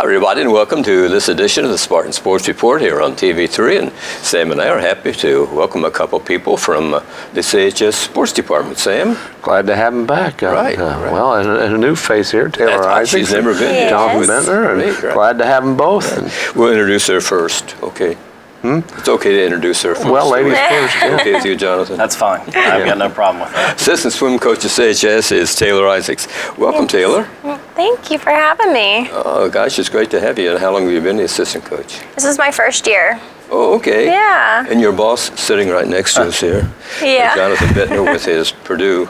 Hi everybody, and welcome to this edition of the Spartan Sports Report here on TV3. And Sam and I are happy to welcome a couple people from the CHS Sports Department. Sam? Glad to have him back. Right. Well, and a new face here, Taylor Isaacs. She's never been here. Jonathan Bentner, and Right. glad to have them both. Right. We'll introduce her first, okay? It's okay to introduce her first. Well, ladies first. Yeah. Okay with you, Jonathan? That's fine. I've got no problem with that. Assistant swim coach at CHS is Taylor Isaacs. Welcome, Taylor. Thank you for having me. Oh, gosh, it's great to have you. And how long have you been the assistant coach? This is my first year. Oh, okay. Yeah. And your boss sitting right next to us here. Yeah. Jonathan Bentner with his Purdue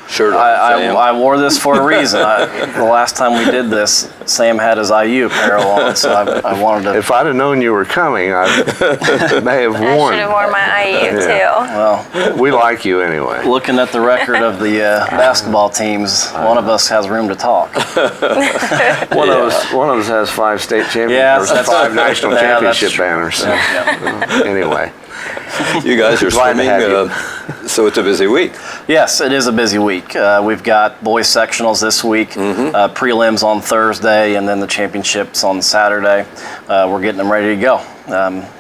shirt on. Sam. I wore this for a reason. The last time we did this, Sam had his IU apparel on, so I wanted to. If I'd have known you were coming, I may have I worn. should have worn my IU Well, We like you anyway. looking at the record of the basketball teams, one of us has room to talk. One of us has 5 state championships, Yeah, or that's- 5 national yeah, that's championship true. banners. So, Yeah. anyway, You guys are Glad to have swimming, so it's a busy week. Yes, it is a busy week. We've got boys sectionals this week, prelims on Thursday, and then the championships on Saturday. We're getting them ready to go.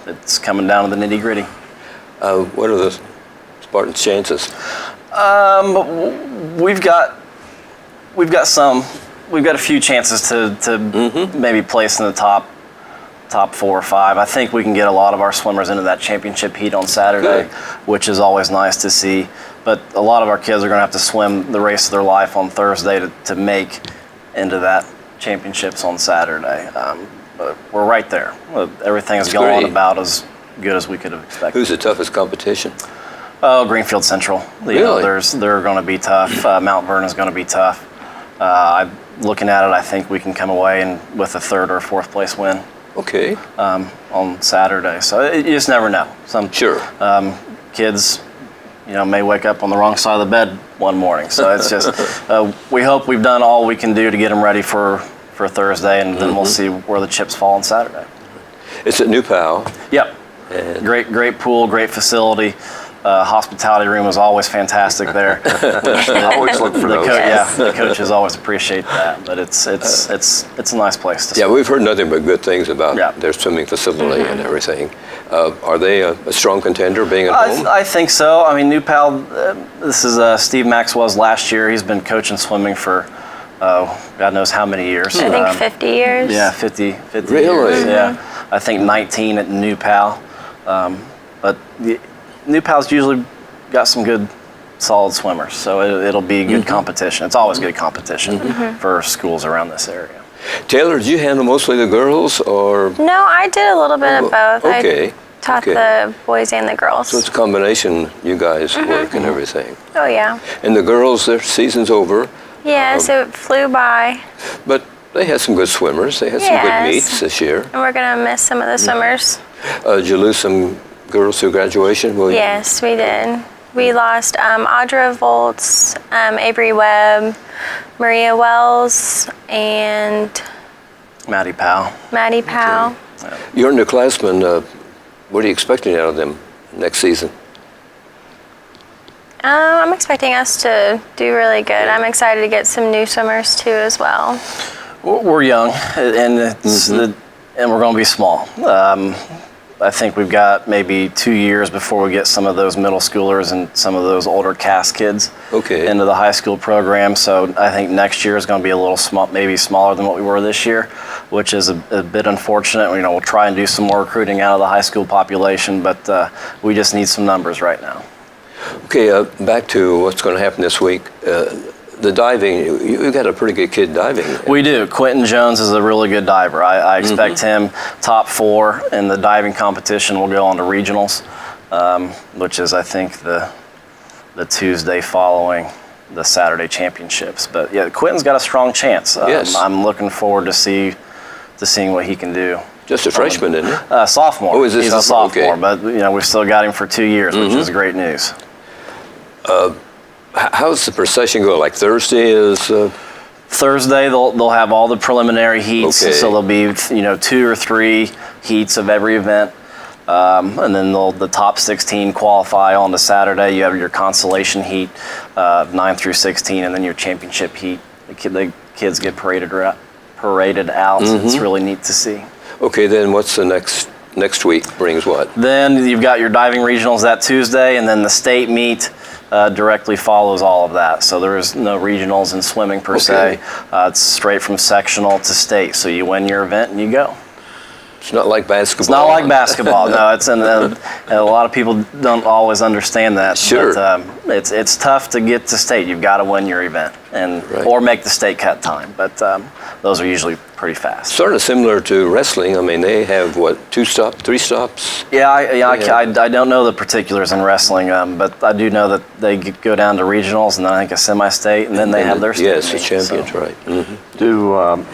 It's coming down to the nitty gritty. What are the Spartans' chances? We've got a few chances to maybe place in the top 4 or 5. I think we can get a lot of our swimmers into that championship heat on Saturday, which is always nice to see. But a lot of our kids are going to have to swim the race of their life on Thursday to make into that championships on Saturday. But we're right there. Everything is going great. about as good as we could have expected. Who's the toughest competition? Oh, Greenfield Central. You know, they're going to be tough. Mount Vernon's going to be tough. Looking at it, I think we can come away with a 3rd or 4th place win. Okay. On Saturday. So you just never know. Some kids, may wake up on the wrong side of the bed one morning. So it's just, we hope we've done all we can do to get them ready for Thursday, and then we'll see where the chips fall on Saturday. It's at New Powell. Yep. And Great pool, great facility. Hospitality room is always fantastic there. I always look for those. The coaches always appreciate that. But it's a nice place to. yeah, we've heard nothing but good things about Yeah. their swimming facility and everything. Are they a strong contender being at home? I think so. I mean, New Pal, this is Steve Maxwell's last year. He's been coaching swimming for God knows how many years. I think 50 years. Yeah, 50 Really? years. Yeah. I think 19 at New Pal. But New Pal's usually got some good, solid swimmers. So it'll be good competition. It's always good competition for schools around this area. Taylor, did you handle mostly the girls or? No, I did a little bit of both. Okay. I taught the boys and the girls. So it's a combination, you guys work and everything. Oh, yeah. And the girls, their season's over, Yeah, so it flew by. but they had some good swimmers. They had some good Yes. meets this year. And we're going to miss some of the swimmers. Did you lose some girls through graduation? Will you- Yes, we did. We lost Audra Volts, Avery Webb, Maria Wells, and Maddie Powell. Maddie Powell. You're underclassmen. What are you expecting out of them next season? I'm expecting us to do really good. I'm excited to get some new swimmers too as well. We're young, and and we're going to be small. I think we've got maybe 2 years before we get some of those middle schoolers and some of those older cast kids into the high school program. So I think next year is going to be a little small, maybe smaller than what we were this year, which is a bit unfortunate. We'll try and do some more recruiting out of the high school population, but we just need some numbers right now. Okay, back to what's going to happen this week. The diving, you got a pretty good kid diving. We do. Quentin Jones is a really good diver. I expect him top 4 in the diving competition. We'll go on to regionals, which is, I think, the Tuesday following the Saturday championships. But yeah, Quentin's got a strong chance. Yes. I'm looking forward to seeing what he can do. Just a freshman, isn't he? Sophomore. Oh, is this He's a sophomore, okay. but we've still got him for 2 years, which is great news. How's the procession go? Like Thursday is? Thursday they'll have all the preliminary heats, Okay. so there'll be 2 or 3 heats of every event, and then the top 16 qualify on to Saturday. You have your consolation heat, 9 through 16, and then your championship heat. The kids get paraded paraded out. It's really neat to see. Okay, then what's the next week brings what? Then you've got your diving regionals that Tuesday, and then the state meet directly follows all of that. So there is no regionals in swimming per se. It's straight from sectional to state. So you win your event and you go. It's not like basketball. It's not like basketball. No, it's and a lot of people don't always understand that. Sure. But, it's tough to get to state. You've got to win your event and Right. or make the state cut time. But those are usually pretty fast. Sort of similar to wrestling. I mean, they have what, 2 stops, 3 stops? I don't know the particulars in wrestling, but I do know that they go down to regionals and then I think a semi-state, and then they have their state Yes, the meet, champions, so. right. Mhm.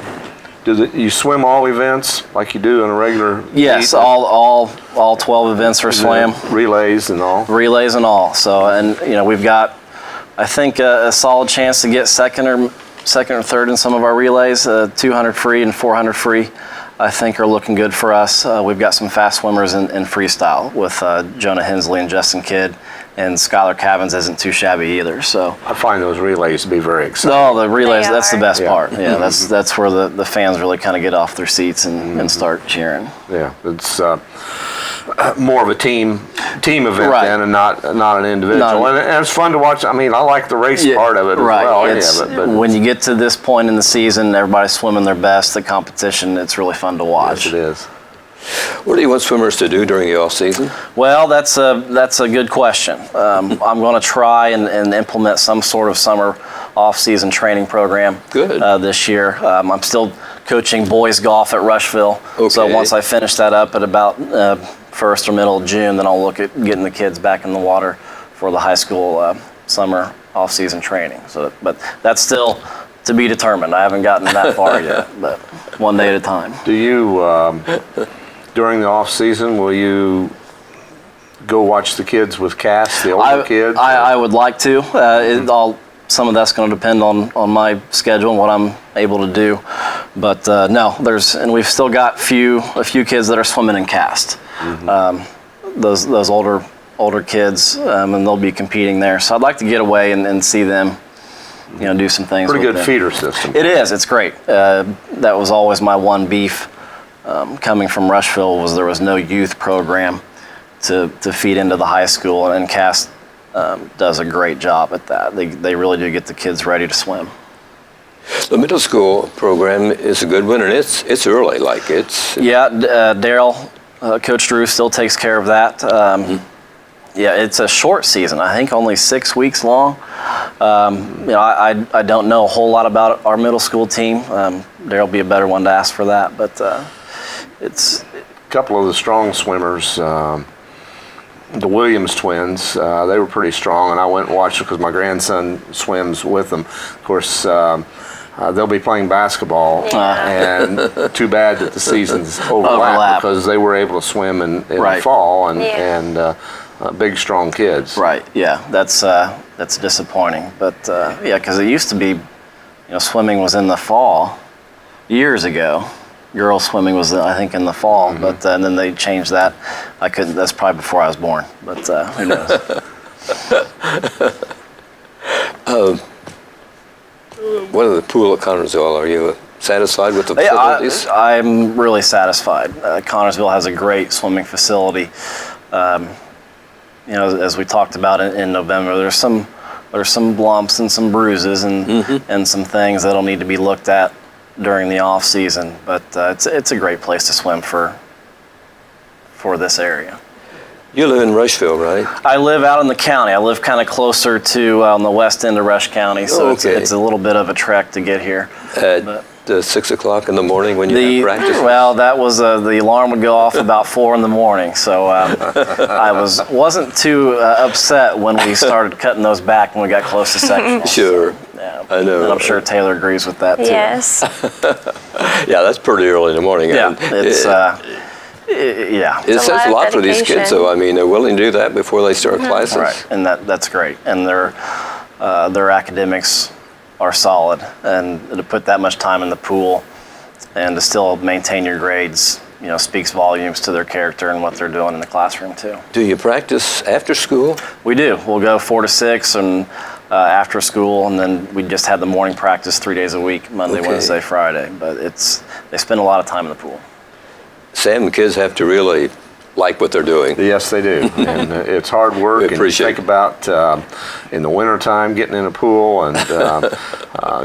You swim all events like you do in a regular? Yes, meet? all 12 events are swam, Relays and all. relays and all. So, and we've got, I think, a solid chance to get second or third in some of our relays. 200 free and 400 free, I think, are looking good for us. We've got some fast swimmers in freestyle with Jonah Hensley and Justin Kidd, and Skylar Cavins isn't too shabby either. So. I find those relays to be very exciting. No, the relays, They that's the are. best Yeah. part. Yeah, that's where the fans really kind of get off their seats and start cheering. Yeah, it's more of a team event Right. then, and not an individual. Not- and it's fun to watch. I mean, I like the race part of it right. as well. It's, but when you get to this point in the season, everybody's swimming their best, the competition, it's really fun to watch. yes, it is. What do you want swimmers to do during the off season? Well, that's a good question. I'm going to try and implement some sort of summer off-season training program. Good. This year. I'm still coaching boys golf at Rushville. So Okay. once I finish that up at about first or middle of June, then I'll look at getting the kids back in the water for the high school summer off-season training. So, but that's still to be determined. I haven't gotten that far yet, but one day at a time. Do you during the off season? Will you go watch the kids with Cass, the older kids? I would like to. Some of that's going to depend on my schedule and what I'm able to do. But no, and we've still got a few kids that are swimming in cast. Those older kids, and they'll be competing there. So I'd like to get away and see them, do some things. Pretty with good them. feeder system. It is. It's great. That was always my one beef coming from Rushville was there was no youth program to feed into the high school, and Cass does a great job at that. They really do get the kids ready to swim. The middle school program is a good one, and it's early. Like Yeah, Daryl, Coach Drew still takes care of that. Yeah, it's a short season. I think only 6 weeks long. I don't know a whole lot about our middle school team. Daryl will be a better one to ask for that, but it's. A couple of the strong swimmers, the Williams twins, they were pretty strong, and I went and watched them because my grandson swims with them. Of course, they'll be playing basketball, and too bad that the seasons overlap because they were able to swim in the fall, and big, strong kids. Right. Yeah, that's disappointing. But yeah, because it used to be, swimming was in the fall years ago. Girls swimming was, I think, in the fall, but and then they changed that. I couldn't. That's probably before I was born. But who knows? What are the pool at Connersville? Are you satisfied with the facilities? I'm really satisfied. Connersville has a great swimming facility. As we talked about in November, there's some lumps and some bruises and some things that'll need to be looked at during the off season. But it's a great place to swim for this area. You live in Rushville, right? I live out in the county. I live kind of closer to on the west end of Rush County, so it's a little bit of a trek to get here. At 6 o'clock in the morning when you have practice? Well, that was the alarm would go off about 4 in the morning, so I wasn't too upset when we started cutting those back when we got close to sectionals. Sure. Yeah, I know. and I'm sure Taylor agrees with that too. Yes. Yeah, that's pretty early in the morning. Yeah, And it's yeah. it says a lot for these kids, dedication. though. I mean, they're willing to do that before they start classes. Right, and that's great. And their academics are solid, and to put that much time in the pool and to still maintain your grades, speaks volumes to their character and what they're doing in the classroom too. Do you practice after school? We do. We'll go 4 to 6, and after school, and then we just had the morning practice 3 days a week, Monday, Okay. Wednesday, Friday. But they spend a lot of time in the pool. Sam, the kids have to really like what they're doing. Yes, they do. And it's hard work. We And appreciate think about in the wintertime getting in a pool and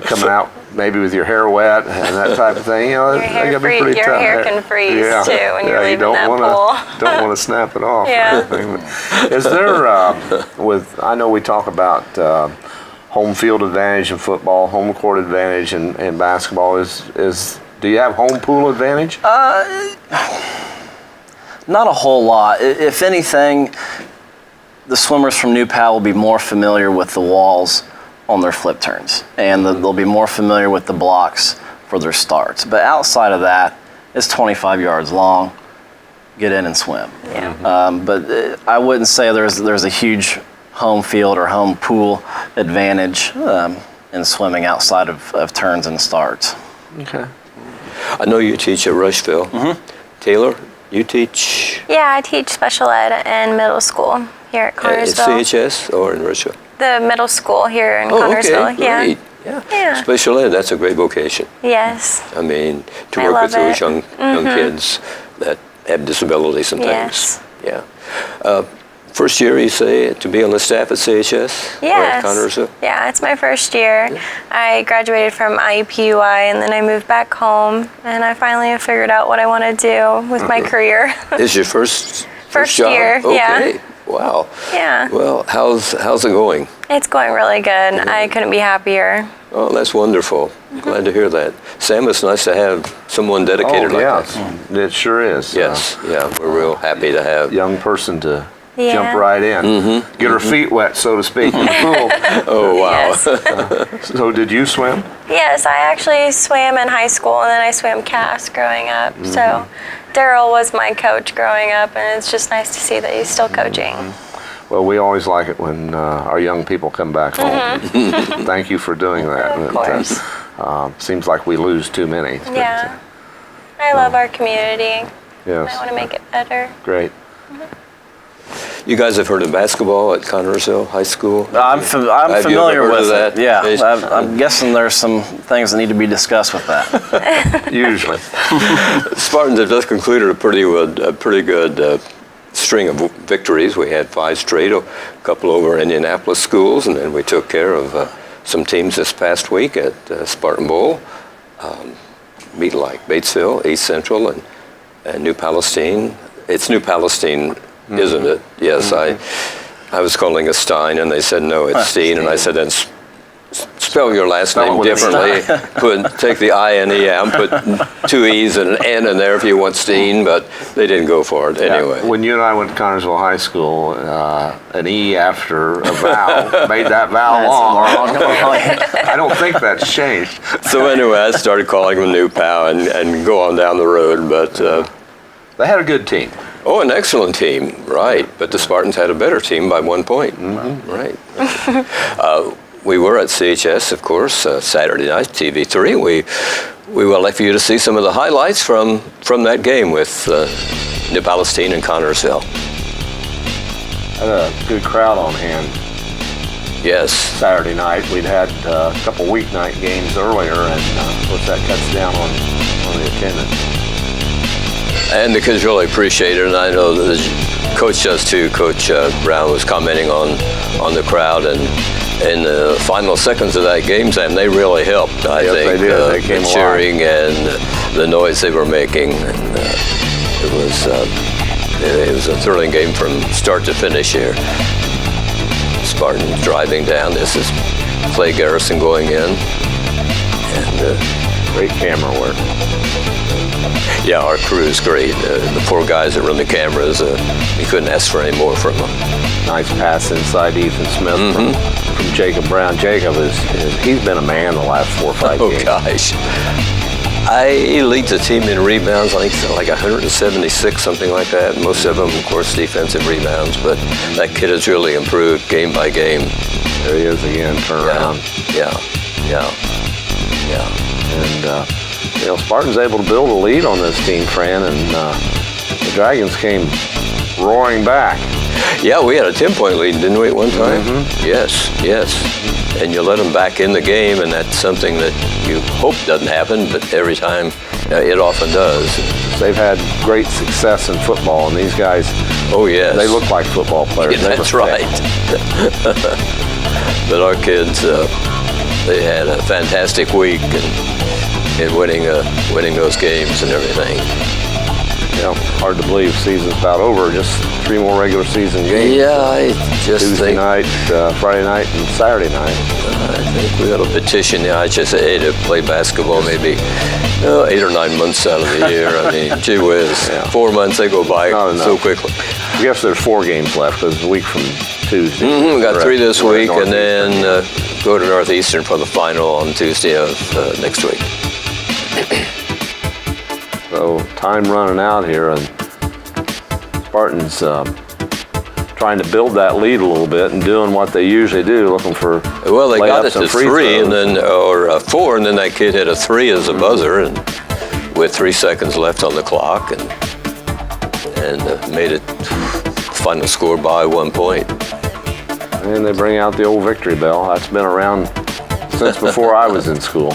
coming out maybe with your hair wet and that type of thing. You know, Your they hair, gotta be pretty your tough. hair can freeze too when you're leaving don't that wanna, pool. don't want to snap it off. Yeah. Or anything. Is there, I know we talk about home field advantage in football, home court advantage in basketball. Do you have home pool advantage? Not a whole lot. If anything, the swimmers from New Pal will be more familiar with the walls on their flip turns, and they'll be more familiar with the blocks for their starts. But outside of that, it's 25 yards long. Get in and swim. Yeah. But I wouldn't say there's a huge home field or home pool advantage in swimming outside of turns and starts. Okay. I know you teach at Rushville. Taylor, you teach Yeah, I teach special ed in middle school here at at Connersville. CHS or in Rushville? The middle school here in Oh, Connersville. okay, Yeah. great. Yeah. Yeah. Special ed, that's a great vocation. Yes. I mean, to I work love with those it. young kids that have disabilities and things. Yes. Yeah. First year, you say, to be on the staff at CHS? Or at Yes. Connersville? Yeah, it's my first year. I graduated from IUPUI and then I moved back home and I finally have figured out what I want to do with my career. This is your first First job? year, yeah. Okay. Wow. Yeah. Well, how's it going? It's going really good. I couldn't be happier. Oh, that's wonderful. Glad to hear that. Sam, it's nice to have someone dedicated like yeah, that. it sure is. Yes, yeah, we're real happy to have. Young person to Yeah. jump right in, get her feet wet, so to speak, in the pool. Oh, wow. Yes. So, did you swim? Yes, I actually swam in high school and then I swam cast growing up. So Daryl was my coach growing up and it's just nice to see that he's still coaching. Well, we always like it when our young people come back home. Thank you for doing that. Of course. Seems like we lose too many. But, Yeah. I love our community. yes. I want to make it better. Great. You guys have heard of basketball at Connersville High School? I'm Have you familiar ever heard with of it. that? Yeah, I'm guessing there's some things that need to be discussed with that. Usually. Spartans have just concluded a pretty good string of victories. We had 5 straight, a couple over Indianapolis schools, and then we took care of some teams this past week at Spartan Bowl. Meet like Batesville, East Central, and New Palestine. It's New Palestine, isn't it? Yes, I was calling it Stein, and they said no, it's Steen, and I said then spell your last Spell it name with a differently. Take the I and E out, put 2 E's and an N in there if you want Steen, but they didn't go for it anyway. When you and I went to Connersville High School, an E after a vowel made that vowel long. I don't think that's changed. So anyway, I started calling them New Pal and go on down the road, but They had a good team. an excellent team, right? But the Spartans had a better team by 1 point, right? We were at CHS, of course, Saturday night, TV3. We would like for you to see some of the highlights from that game with New Palestine and Connersville. Had a good crowd on hand Yes. Saturday night. We'd had a couple weeknight games earlier, and of course that cuts down on the attendance. And the kids really appreciate it, and I know the coach does too. Coach Brown was commenting on the crowd, and in the final seconds of that game, Sam, they really helped. I Yes, think they did. They came the alive. cheering and the noise they were making. And, it was a thrilling game from start to finish here. Spartan driving down. This is Clay Garrison going in, and Great camera work. yeah, our crew is great. The 4 guys that run the cameras, you couldn't ask for any more from them. Nice pass inside Ethan Smith from Jacob Brown. Jacob he's been a man the last 4 or 5 Oh games. gosh. He leads the team in rebounds, I think like 176, something like that. Most of them, of course, defensive rebounds, but that kid has really improved game by game. There he is again, turn around. Yeah. And Spartan's able to build a lead on this team, Fran, and the Dragons came roaring back. Yeah, we had a 10-point lead, didn't we, at one time? Yes. And you let them back in the game, and that's something that you hope doesn't happen, but every time it often does. They've had great success in football, and these guys, Oh, yes. they look like football players. Yeah, They that's look right. But our kids, they had a fantastic week in winning those games and everything. Yeah, hard to believe season's about over. Just 3 more regular season games. Yeah, I just Tuesday think night, Friday night, and Saturday night. I think we ought to petition the IHSA to play basketball maybe 8 or 9 months out of the year. I mean, gee whiz, 4 months, they go by so quickly. I guess there's 4 games left because it's a week from Tuesday. We got 3 this We're at week, and Northeastern. then go to Northeastern for the final on Tuesday of next week. So time running out here, and Spartans trying to build that lead a little bit and doing what they usually do, looking for Well, they got it layups and to free 3, and throws. then or 4, and then that kid hit a 3 as a buzzer, and with 3 seconds left on the clock, and made it final score by 1 point. And they bring out the old victory bell. That's been around since before I was in school.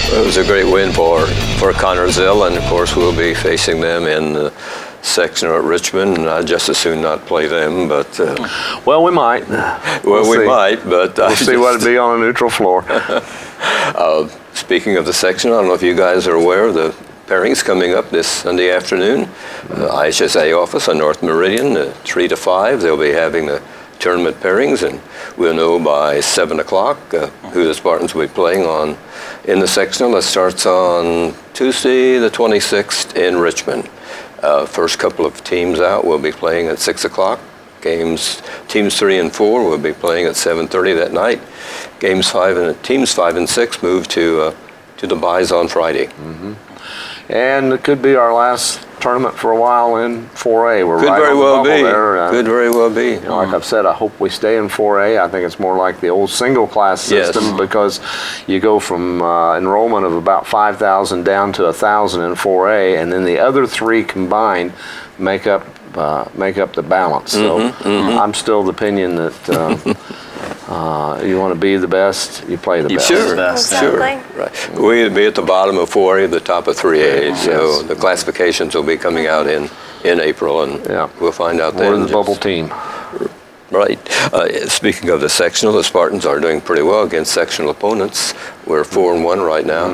It was a great win for Connersville, and of course we'll be facing them in the sectional at Richmond, and I'd just as soon not play them, but Well, we might. well, we see. might, but We'll see what it'd be on a neutral floor. Speaking of the section, I don't know if you guys are aware of the pairings coming up this Sunday afternoon. IHSA office on North Meridian, 3 to 5. They'll be having the tournament pairings, and we'll know by 7 o'clock who the Spartans will be playing on in the sectional. That starts on Tuesday, the 26th in Richmond. First couple of teams out will be playing at 6 o'clock. Teams 3 and 4 will be playing at 7:30 that night. Teams 5 and 6 move to the byes on Friday. And it could be our last tournament for a while in 4A. We're Could right very on the well bubble be. there. Could very well be. You know, like I've said, I hope we stay in 4A. I think it's more like the old single class system Yes. because you go from enrollment of about 5,000 down to 1,000 in 4A, and then the other 3 combined make up the balance. So I'm still the opinion that you want to be the best, you play the best. Sure, Best. sure. Exactly. Right. We'll be at the bottom of 4A, the top of 3A. So Yes. the classifications will be coming out in April, and Yeah. we'll find out then. We're the just- bubble team. Right. Speaking of the sectional, the Spartans are doing pretty well against sectional opponents. We're 4-1 right now.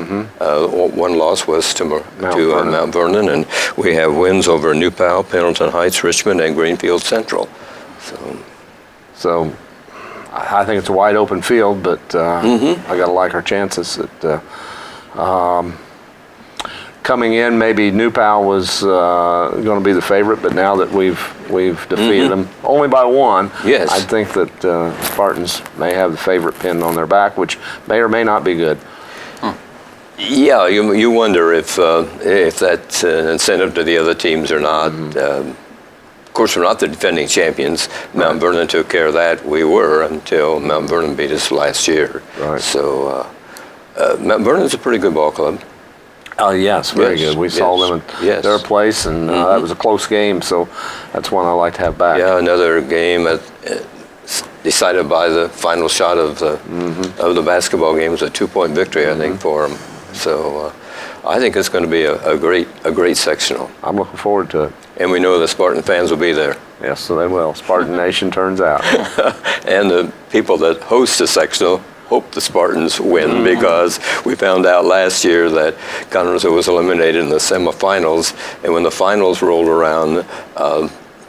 One loss was to Mount Vernon, and we have wins over New Pal, Pendleton Heights, Richmond, and Greenfield Central. So I think it's a wide open field, but I got to like our chances. Coming in, maybe New Pal was going to be the favorite, but now that we've defeated them only by 1, Yes. I think that Spartans may have the favorite pin on their back, which may or may not be good. Yeah, you wonder if that's an incentive to the other teams or not. Of course, we're not the defending champions. Mount Vernon took care of that. We were until Mount Vernon beat us last year. Right. So Mount Vernon's a pretty good ball club. Oh yes, very Yes, good. We saw yes, them yes. at their place, and that was a close game. So that's one I like to have back. Yeah, another game decided by the final shot of the basketball game. It was a 2-point victory, I think, for them. So I think it's going to be a great sectional, I'm looking forward to it. and we know the Spartan fans will be there. Yes, so they will. Spartan Nation turns out. And the people that host the sectional hope the Spartans win, because we found out last year that Connersville was eliminated in the semifinals, and when the finals rolled around,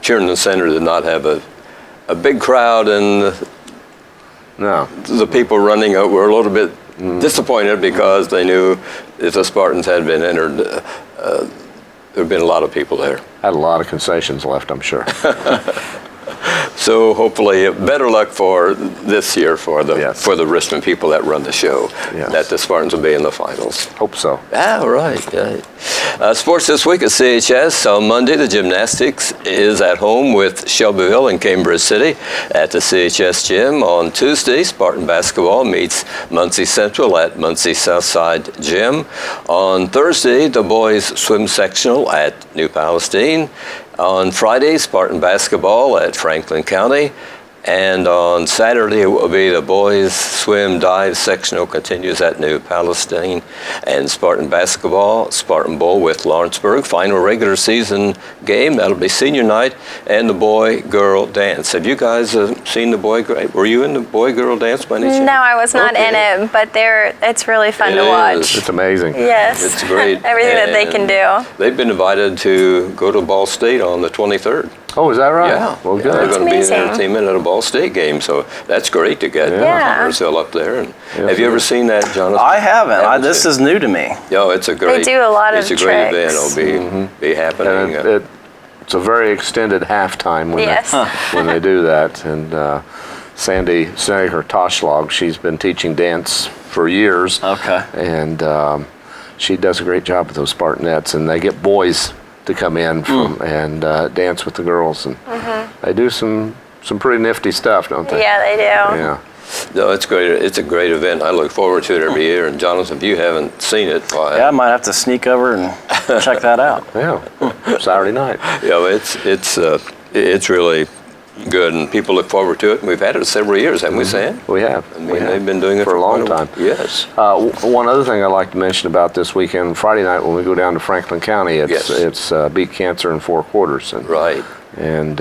Tiernan Center did not have a big crowd, and No. the people running it were a little bit disappointed because they knew if the Spartans had been entered, there had been a lot of people there. Had a lot of concessions left, I'm sure. So hopefully, better luck for this year for the Yes. for the Richmond people that run the show. Yes. That the Spartans will be in the finals. Hope so. Ah, right. Sports this week at CHS. On Monday, the gymnastics is at home with Shelbyville and Cambridge City at the CHS gym. On Tuesday, Spartan basketball meets Muncie Central at Muncie Southside Gym. On Thursday, the boys swim sectional at New Palestine. On Friday, Spartan basketball at Franklin County. And on Saturday, it will be the boys swim dive sectional continues at New Palestine, and Spartan basketball, Spartan Bowl with Lawrenceburg, final regular season game. That'll be senior night, and the boy-girl dance. Have you guys seen the were you in the boy-girl dance by any chance? No, I was not in it, but it's really fun to watch. It's amazing. Yes. It's great. Everything that they can do. They've been invited to go to Ball State on the 23rd. Oh, is that right? Yeah. Well, They're good. going to be amazing. an entertainment at a Ball State game, so that's great to get Huntersville up there. And have you ever seen that, Jonathan? I haven't. This is new to me. No, it's a great. They do a lot of It's a great tricks. event. It'll be happening. And it's a very extended halftime when, Yes. when they do that. And Sandy Snager Toshlog, she's been teaching dance for years. Okay. And she does a great job with those Spartanettes. And they get boys to come in and dance with the girls. And they do some pretty nifty stuff, don't they? Yeah, they do. Yeah. No, it's great. It's a great event. I look forward to it every year. And Jonathan, if you haven't seen it, why? Yeah, I might have to sneak over and check that out. Yeah. Saturday night. It's really good, and people look forward to it. And we've had it several years, haven't we, Sam? We have. I mean, they've been doing it for a long quite time. Yes. One other thing I'd like to mention about this weekend, Friday night when we go down to Franklin County, it's Beat Cancer in 4 quarters. And, Right. And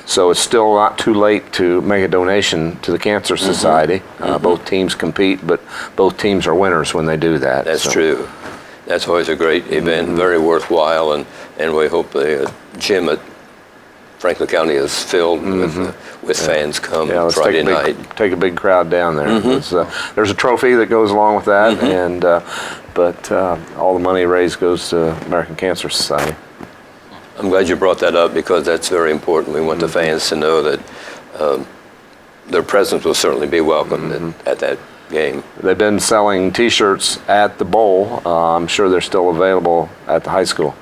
so it's still not too late to make a donation to the Cancer Society. Both teams compete, but both teams are winners when they do that. That's true. That's always a great event, very worthwhile, and we hope the gym at Franklin County is filled with fans come let's Friday night. Take a big crowd down there. There's a trophy that goes along with that, and but all the money raised goes to American Cancer Society. I'm glad you brought that up because that's very important. We want the fans to know that their presence will certainly be welcomed at that game. They've been selling T-shirts at the bowl. I'm sure they're still available at the high school.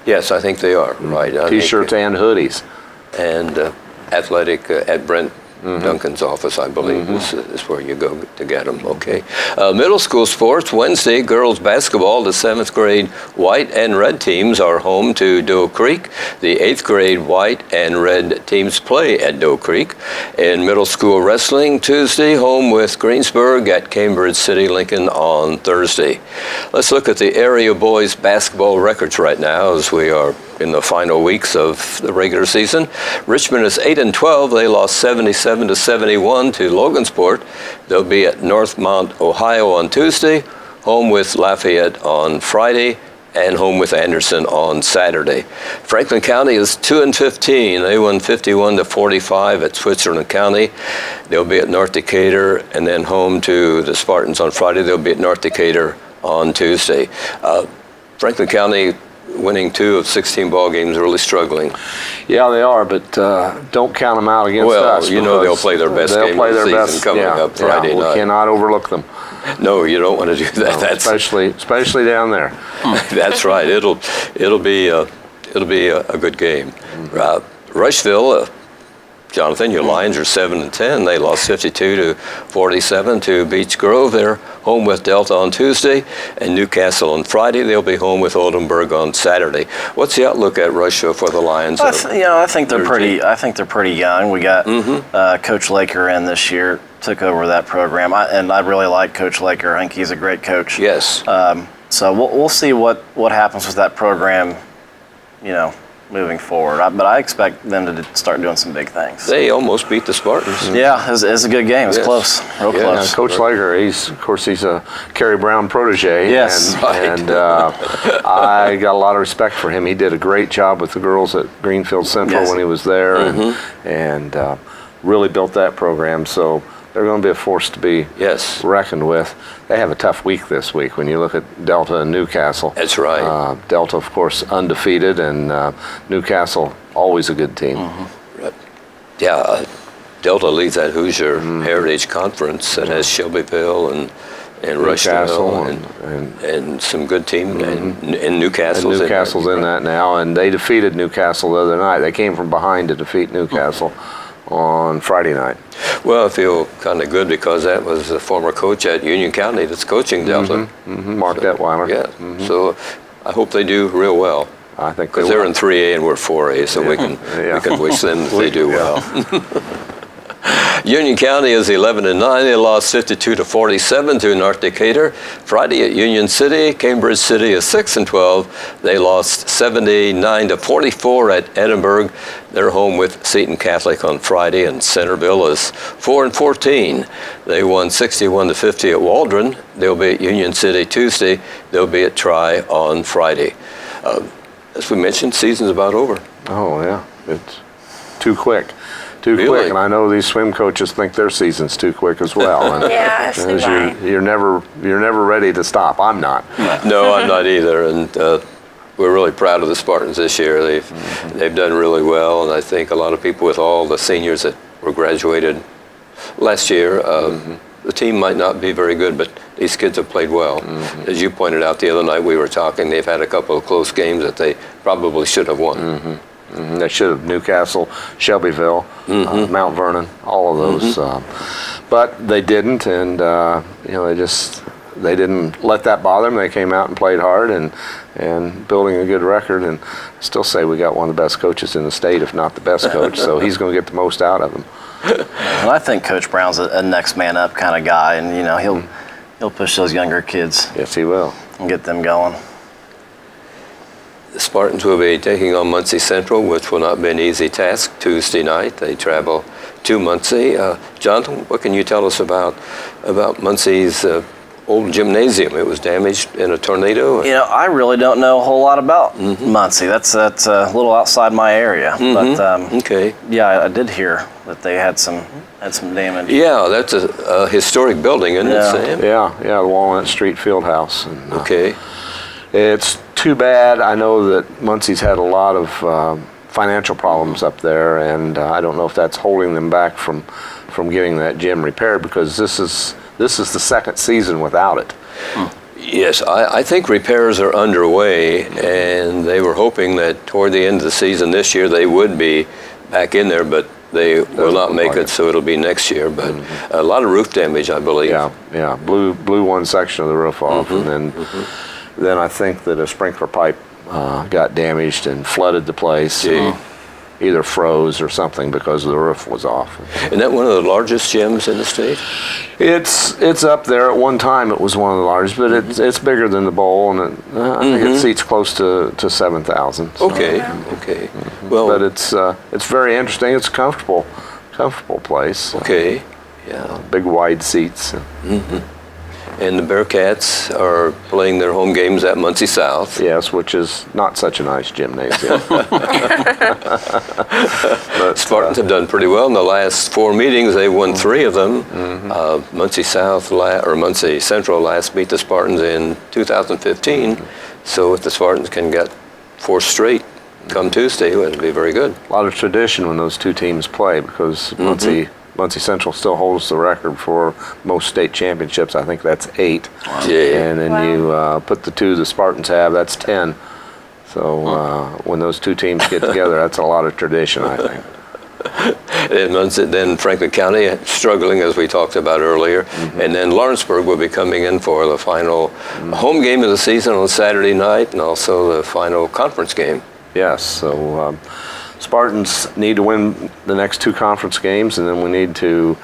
Yes, I think they are, right. I T-shirts think, and hoodies. and athletic at Brent Duncan's office, I believe, is where you go to get them. Okay. Middle school sports, Wednesday, girls basketball, the 7th grade white and red teams are home to Doe Creek. The 8th grade white and red teams play at Doe Creek. In middle school wrestling, Tuesday, home with Greensburg at Cambridge City Lincoln on Thursday. Let's look at the area boys basketball records right now as we are in the final weeks of the regular season. Richmond is 8-12. They lost 77-71 to Logansport. They'll be at Northmont, Ohio on Tuesday, home with Lafayette on Friday, and home with Anderson on Saturday. Franklin County is 2-15. They won 51-45 at Switzerland County. They'll be at North Decatur, and then home to the Spartans on Friday. They'll be at North Decatur on Tuesday. Franklin County winning 2 of 16 ball games, really struggling. Yeah, they are, but don't count them out against us. Well, you know they'll play their best game of the season coming up Friday night. We cannot overlook them. No, you don't want to do that. No, That's especially down there. that's right. It'll be a good game. Rushville. Jonathan, your Lions are 7-10. They lost 52-47 to Beech Grove. They're home with Delta on Tuesday, and Newcastle on Friday. They'll be home with Oldenburg on Saturday. What's the outlook at Rushville for the Lions? I think they're pretty. I think they're pretty young. We got Coach Laker in this year, took over that program, and I really like Coach Laker. I think he's a great coach. Yes. So we'll see what happens with that program, moving forward. But I expect them to start doing some big things. They almost beat the Spartans. Yeah, it's a good game. It's close, real close. Coach Lager, he's a Kerry Brown protege. Yes. And I got a lot of respect for him. He did a great job with the girls at Greenfield Central when he was there, and really built that program. So they're going to be a force to be reckoned with. They have a tough week this week when you look at Delta and Newcastle. That's right. Delta, of course, undefeated, and Newcastle, always a good team. Yeah, Delta leads that Hoosier Heritage Conference that has Shelbyville and Rushville and some good team, and Newcastle's in that now, and they defeated Newcastle the other night. They came from behind to defeat Newcastle on Friday night. Well, I feel kind of good because that was a former coach at Union County that's coaching Delta. Mark Detweiler. Yeah, so I hope they do real well. I think they Because they're will. in 3A and we're 4A, so we can wish them that they do well. Union County is 11-9. They lost 52-47 to North Decatur. Friday at Union City, Cambridge City is 6-12. They lost 79-44 at Edinburgh. They're home with Seton Catholic on Friday, and Centerville is 4-14. They won 61-50 at Waldron. They'll be at Union City Tuesday. They'll be at Tri on Friday. As we mentioned, season's about over. Oh yeah, it's too quick. Too Really? quick, and I know these swim coaches think their season's too quick as well. And Yeah, so as do I. you're never ready to stop. I'm not. No, I'm not either, and we're really proud of the Spartans this year. They've done really well, and I think a lot of people, with all the seniors that were graduated last year, the team might not be very good, but these kids have played well. As you pointed out the other night, we were talking, they've had a couple of close games that they probably should have won. They should have. Newcastle, Shelbyville, Mount Vernon, all of those, but they didn't, and they didn't let that bother them. They came out and played hard, and building a good record. And I still say we got one of the best coaches in the state, if not the best coach. So he's going to get the most out of them. And I think Coach Brown's a next man up kind of guy, and he'll push those younger kids Yes, he will. and get them going. The Spartans will be taking on Muncie Central, which will not be an easy task. Tuesday night, they travel to Muncie. Jonathan, what can you tell us about Muncie's old gymnasium? It was damaged in a tornado. I really don't know a whole lot about Muncie. That's a little outside my area, but Okay. yeah, I did hear that they had some damage. Yeah, that's a historic building, isn't it, Yeah. Sam? Yeah, the Walnut Street Fieldhouse. And, Okay. It's too bad. I know that Muncie's had a lot of financial problems up there, and I don't know if that's holding them back from getting that gym repaired, because this is the second season without it. Yes, I think repairs are underway, and they were hoping that toward the end of the season this year they would be back in there, but they will not look make like it, it. so it'll be next year. But a lot of roof damage, I believe. Yeah. Blew one section of the roof off, and then I think that a sprinkler pipe got damaged and flooded the place. Gee. Either froze or something because the roof was off. Isn't that one of the largest gyms in the state? It's up there. At one time, it was one of the largest, but it's bigger than the bowl, and I think it seats close to 7,000. So. Okay. Well, But it's very interesting. It's a comfortable place. okay. Yeah. Big wide seats. And the Bearcats are playing their home games at Muncie South. Yes, which is not such a nice gymnasium. Spartans have done pretty well in the last 4 meetings. They've won 3 of them. Muncie Central last beat the Spartans in 2015. So if the Spartans can get 4 straight come Tuesday, it'll be very good. A lot of tradition when those two teams play, because Muncie Central still holds the record for most state championships. I think that's 8. Yeah. And then you put the 2 the Spartans have, that's 10. So when those two teams get together, that's a lot of tradition, I think. And then Franklin County struggling, as we talked about earlier. And then Lawrenceburg will be coming in for the final home game of the season on Saturday night, and also the final conference game. Yes, so Spartans need to win the next 2 conference games, and then we need to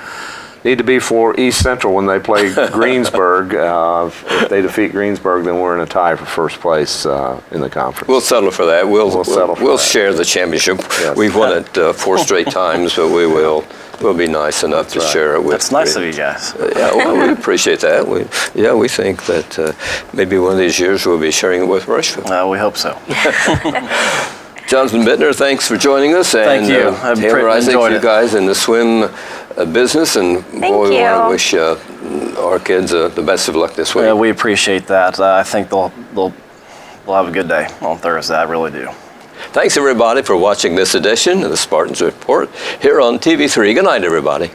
be for East Central when they play Greensburg. If they defeat Greensburg, then we're in a tie for first place in the conference. We'll settle for that. We'll settle for that. share the championship. Yes. We've won it 4 straight times, but we'll be nice enough to share it with. That's nice of you guys. Yeah, well, we appreciate that. We think that maybe one of these years we'll be sharing it with Rushville. We hope so. Jonathan Bittner, thanks for joining us. Thank you. And Taylor Isaac, enjoyed you it. guys in the swim business, and Thank boy, we you. want to wish our kids the best of luck this week. We appreciate that. I think they'll have a good day on Thursday. I really do. Thanks everybody for watching this edition of the Spartans Report here on TV3. Good night, everybody.